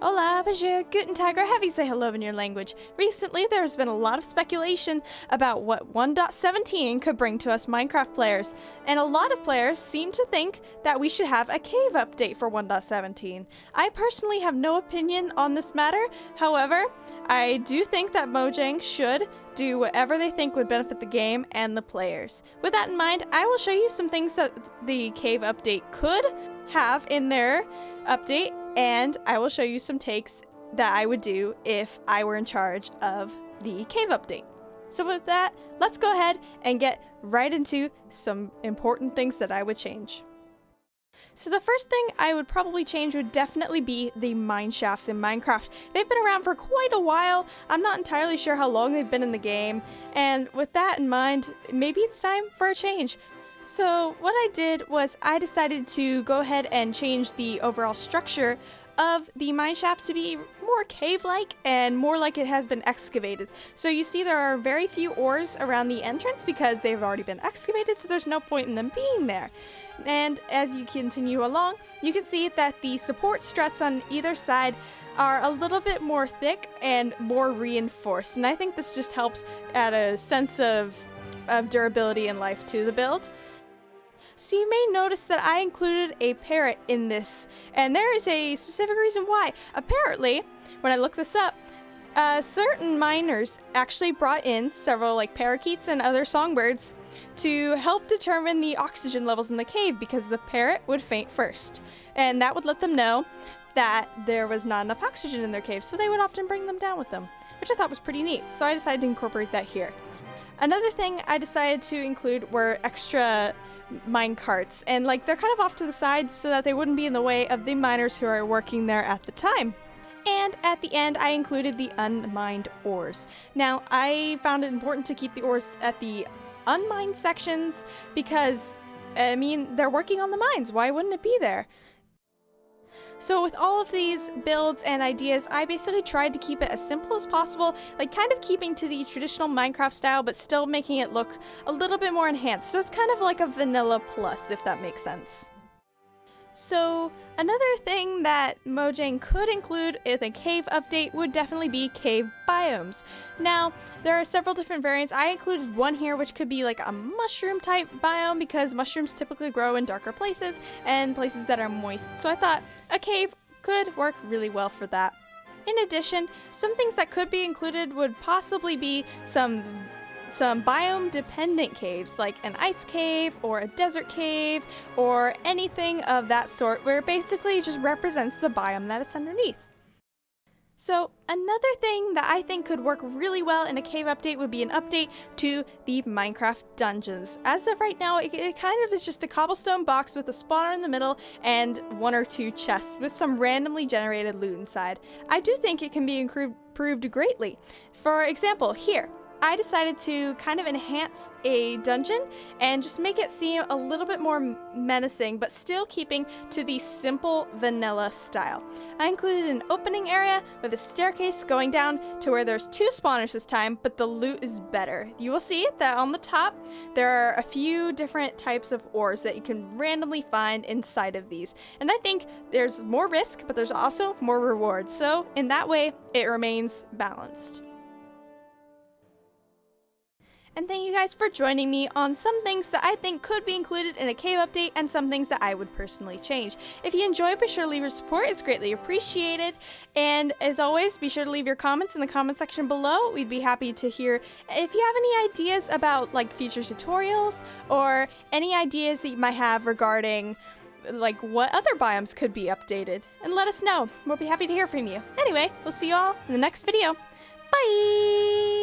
Hola, Bonjour, Guttentag, or however you say hello in your language. Recently, there's been a lot of speculation about what 1.17 could bring to us Minecraft players, and a lot of players seem to think that we should have a cave update for 1.17. I personally have no opinion on this matter. However, I do think that Mojang should do whatever they think would benefit the game and the players. With that in mind, I will show you some things that the cave update could have in their update, and I will show you some takes that I would do if I were in charge of the cave update. So with that, let's go ahead and get right into some important things that I would change. So the first thing I would probably change would definitely be the mineshafts in Minecraft. They've been around for quite a while. I'm not entirely sure how long they've been in the game, and with that in mind, maybe it's time for a change. So what I did was I decided to go ahead and change the overall structure of the mineshaft to be more cave-like and more like it has been excavated. So you see there are very few ores around the entrance because they've already been excavated, so there's no point in them being there. And as you continue along, you can see that the support struts on either side are a little bit more thick and more reinforced, and I think this just helps add a sense of durability and life to the build. So you may notice that I included a parrot in this, and there is a specific reason why. Apparently, when I looked this up, certain miners actually brought in several parakeets and other songbirds to help determine the oxygen levels in the cave, because the parrot would faint first, and that would let them know that there was not enough oxygen in their cave, so they would often bring them down with them, which I thought was pretty neat, so I decided to incorporate that here. Another thing I decided to include were extra mine carts, and they're kind of off to the side so that they wouldn't be in the way of the miners who are working there at the time. And at the end, I included the unmined ores. Now, I found it important to keep the ores at the unmined sections because, I mean, they're working on the mines. Why wouldn't it be there? So with all of these builds and ideas, I basically tried to keep it as simple as possible, kind of keeping to the traditional Minecraft style, but still making it look a little bit more enhanced. So it's kind of like a vanilla plus, if that makes sense. So another thing that Mojang could include in a cave update would definitely be cave biomes. Now, there are several different variants. I included one here which could be like a mushroom type biome, because mushrooms typically grow in darker places and places that are moist. So I thought a cave could work really well for that. In addition, some things that could be included would possibly be some biome dependent caves, like an ice cave or a desert cave or anything of that sort, where it basically just represents the biome that it's underneath. So another thing that I think could work really well in a cave update would be an update to the Minecraft dungeons. As of right now, it kind of is just a cobblestone box with a spawner in the middle and one or two chests with some randomly generated loot inside. I do think it can be improved greatly. For example, here, I decided to kind of enhance a dungeon and just make it seem a little bit more menacing, but still keeping to the simple vanilla style. I included an opening area with a staircase going down to where there's two spawners this time, but the loot is better. You will see that on the top there are a few different types of ores that you can randomly find inside of these, and I think there's more risk, but there's also more rewards, so in that way it remains balanced. And thank you guys for joining me on some things that I think could be included in a cave update and some things that I would personally change. If you enjoyed, be sure to leave your support. It's greatly appreciated. And as always, be sure to leave your comments in the comment section below. We'd be happy to hear if you have any ideas about future tutorials or any ideas that you might have regarding what other biomes could be updated. And let us know. We'll be happy to hear from you. Anyway, we'll see you all in the next video. Bye!